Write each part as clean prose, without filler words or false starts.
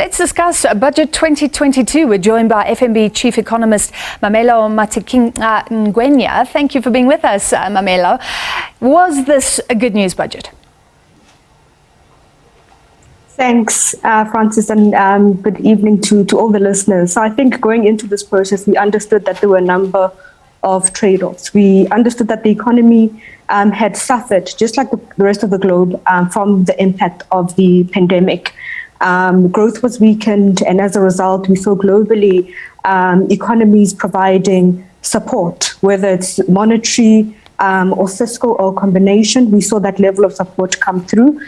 Let's discuss Budget 2022. We're joined by FNB Chief Economist Mamello Matikinca-Ngwenya. Thank you for being with us, Mamello. Was this a good news budget? Thanks, Francis, and good evening to all the listeners. So I think going into this process, we understood that there were a number of trade-offs. We understood that the economy had suffered, just like the rest of the globe, from the impact of the pandemic. Growth was weakened, and as a result, we saw globally economies providing support, whether it's monetary or fiscal or combination. We saw that level of support come through.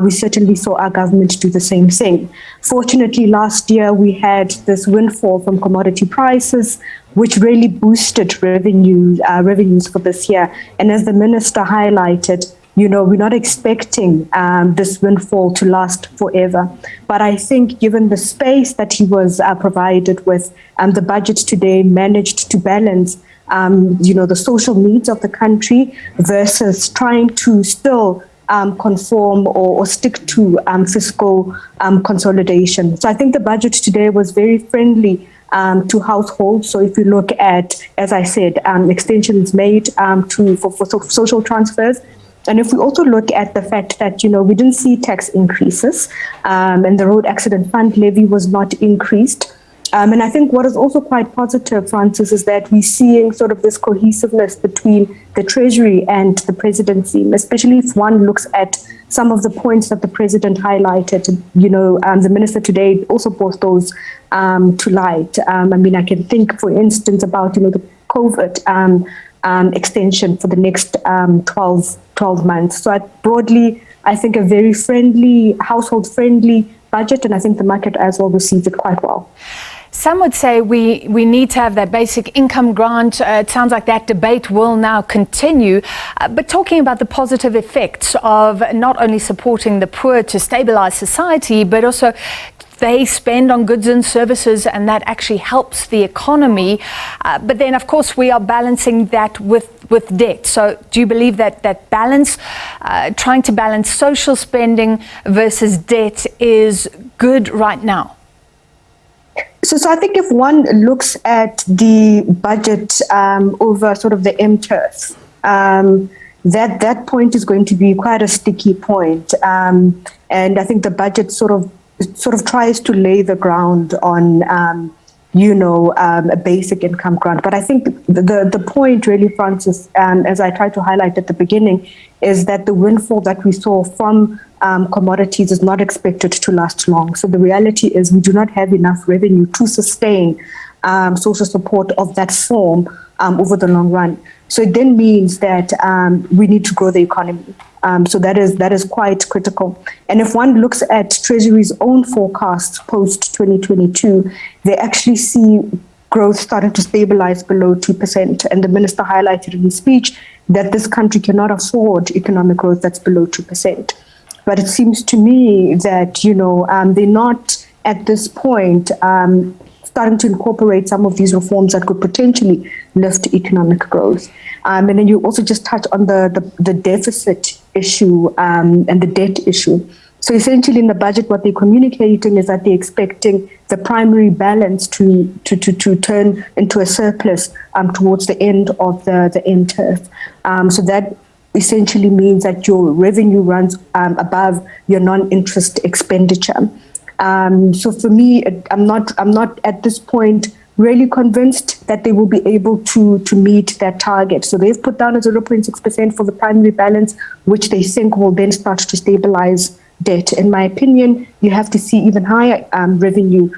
We certainly saw our government do the same thing. Fortunately, last year we had this windfall from commodity prices, which really boosted revenues for this year. And as the minister highlighted, we're not expecting this windfall to last forever. But I think given the space that he was provided with, the budget today managed to balance the social needs of the country versus trying to still conform or stick to fiscal consolidation. So I think the budget today was very friendly to households. So if you look at, as I said, extensions made for social transfers. And if we also look at the fact that, we didn't see tax increases and the road accident fund levy was not increased. And I think what is also quite positive, Francis, is that we're seeing sort of this cohesiveness between the Treasury and the presidency, especially if one looks at some of the points that the president highlighted. The minister today also brought those to light. I can think, for instance, about, the COVID extension for the next 12 months. So broadly, I think a very friendly, household-friendly budget, and I think the market as well received it quite well. Some would say we need to have that basic income grant. It sounds like that debate will now continue. But talking about the positive effects of not only supporting the poor to stabilize society, but also they spend on goods and services, and that actually helps the economy. But then, of course, we are balancing that with debt. So do you believe that balance, trying to balance social spending versus debt, is good right now? So I think if one looks at the budget over sort of the MTurf, that point is going to be quite a sticky point. And I think the budget sort of tries to lay the ground on, a basic income grant. But I think the point really, Francis, as I tried to highlight at the beginning, is that the windfall that we saw from commodities is not expected to last long. So the reality is we do not have enough revenue to sustain social support of that form over the long run. So it then means that we need to grow the economy. So that is quite critical. And if one looks at Treasury's own forecasts post-2022, they actually see growth starting to stabilize below 2%. And the minister highlighted in his speech that this country cannot afford economic growth that's below 2%. But it seems to me that, they're not at this point starting to incorporate some of these reforms that could potentially lift economic growth. And then you also just touch on the deficit issue and the debt issue. So essentially in the budget, what they're communicating is that they're expecting the primary balance to turn into a surplus towards the end of the MTurf. So that essentially means that your revenue runs above your non-interest expenditure. So for me, I'm not at this point really convinced that they will be able to meet that target. So they've put down a 0.6% for the primary balance, which they think will then start to stabilize debt. In my opinion, you have to see even higher revenue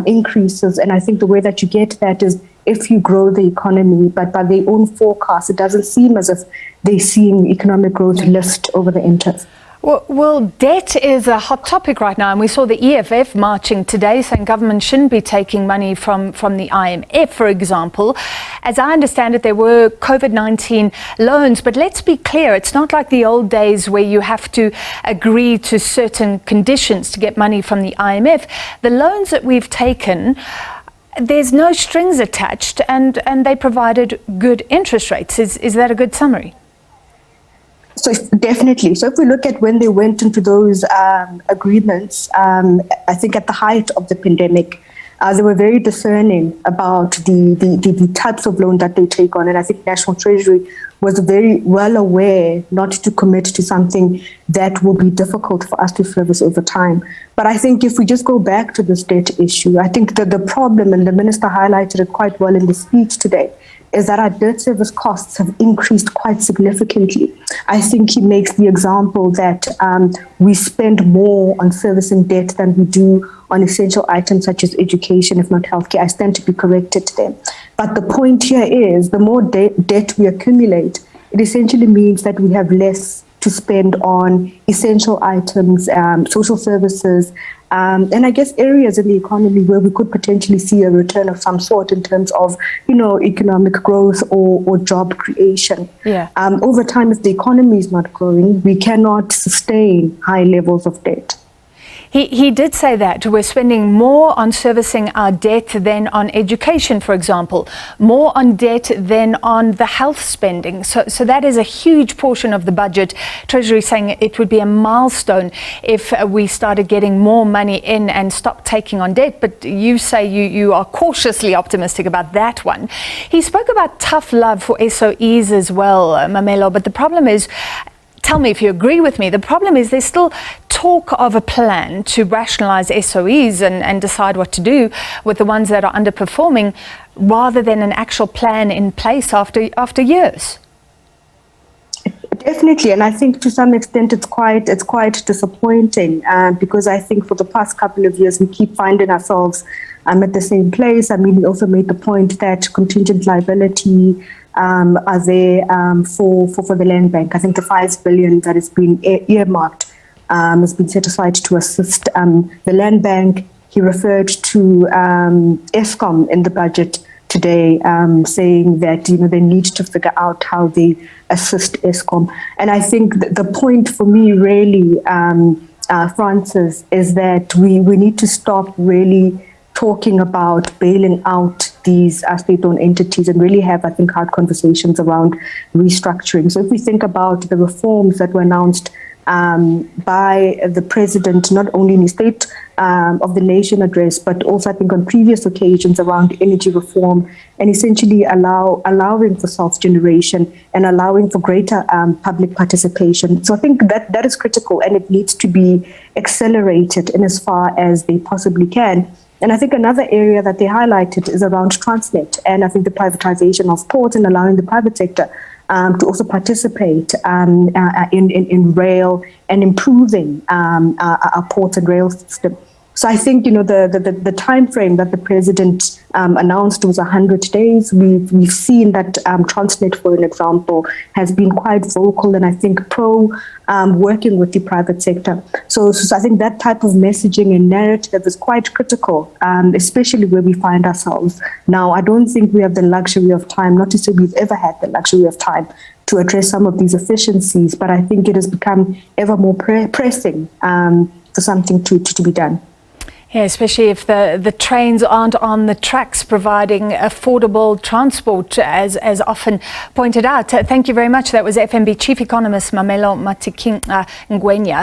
increases. And I think the way that you get that is if you grow the economy, but by their own forecast, it doesn't seem as if they're seeing economic growth lift over the MTurf. Well, debt is a hot topic right now, and we saw the EFF marching today saying government shouldn't be taking money from the IMF, for example. As I understand it, there were COVID-19 loans, but let's be clear, it's not like the old days where you have to agree to certain conditions to get money from the IMF. The loans that we've taken, there's no strings attached, and they provided good interest rates. Is that a good summary? So definitely. So if we look at when they went into those agreements, I think at the height of the pandemic, they were very discerning about the types of loan that they take on. And I think National Treasury was very well aware not to commit to something that will be difficult for us to service over time. But I think if we just go back to this debt issue, I think that the problem, and the minister highlighted it quite well in the speech today, is that our debt service costs have increased quite significantly. I think he makes the example that we spend more on servicing debt than we do on essential items such as education, if not healthcare. I stand to be corrected there. But the point here is the more debt we accumulate, it essentially means that we have less to spend on essential items, social services, and I guess areas in the economy where we could potentially see a return of some sort in terms of, economic growth or job creation. Yeah. Over time, if the economy is not growing, we cannot sustain high levels of debt. He did say that we're spending more on servicing our debt than on education, for example, more on debt than on the health spending. So that is a huge portion of the budget. Treasury saying it would be a milestone if we started getting more money in and stopped taking on debt. But you say you are cautiously optimistic about that one. He spoke about tough love for SOEs as well, Mamello, but the problem is, tell me if you agree with me, the problem is there's still talk of a plan to rationalize SOEs and decide what to do with the ones that are underperforming, rather than an actual plan in place after years. Definitely, and I think to some extent it's quite disappointing because I think for the past couple of years we keep finding ourselves at the same place. I mean, we also made the point that contingent liability are there for the land bank. I think the 5 billion that has been earmarked has been set aside to assist the land bank. He referred to Eskom in the budget today, saying that they need to figure out how they assist Eskom. And I think the point for me really, Francis, is that we need to stop really talking about bailing out these state-owned entities and really have, I think, hard conversations around restructuring. So if we think about the reforms that were announced by the president, not only in his State of the Nation address, but also I think on previous occasions around energy reform, and essentially allowing for self-generation and allowing for greater public participation. So I think that is critical, and it needs to be accelerated in as far as they possibly can. And I think another area that they highlighted is around Transnet, and I think the privatization of ports and allowing the private sector to also participate in rail and improving our ports and rail system. So I think the time frame that the president announced was 100 days. We've seen that Transnet, for an example, has been quite vocal and I think pro working with the private sector. So I think that type of messaging and narrative is quite critical, especially where we find ourselves now. I don't think we have the luxury of time, not to say we've ever had the luxury of time to address some of these efficiencies, but I think it has become ever more pressing for something to be done. Yeah, especially if the trains aren't on the tracks providing affordable transport, as often pointed out. Thank you very much. That was FNB Chief Economist Mamello Matikinca-Ngwenya.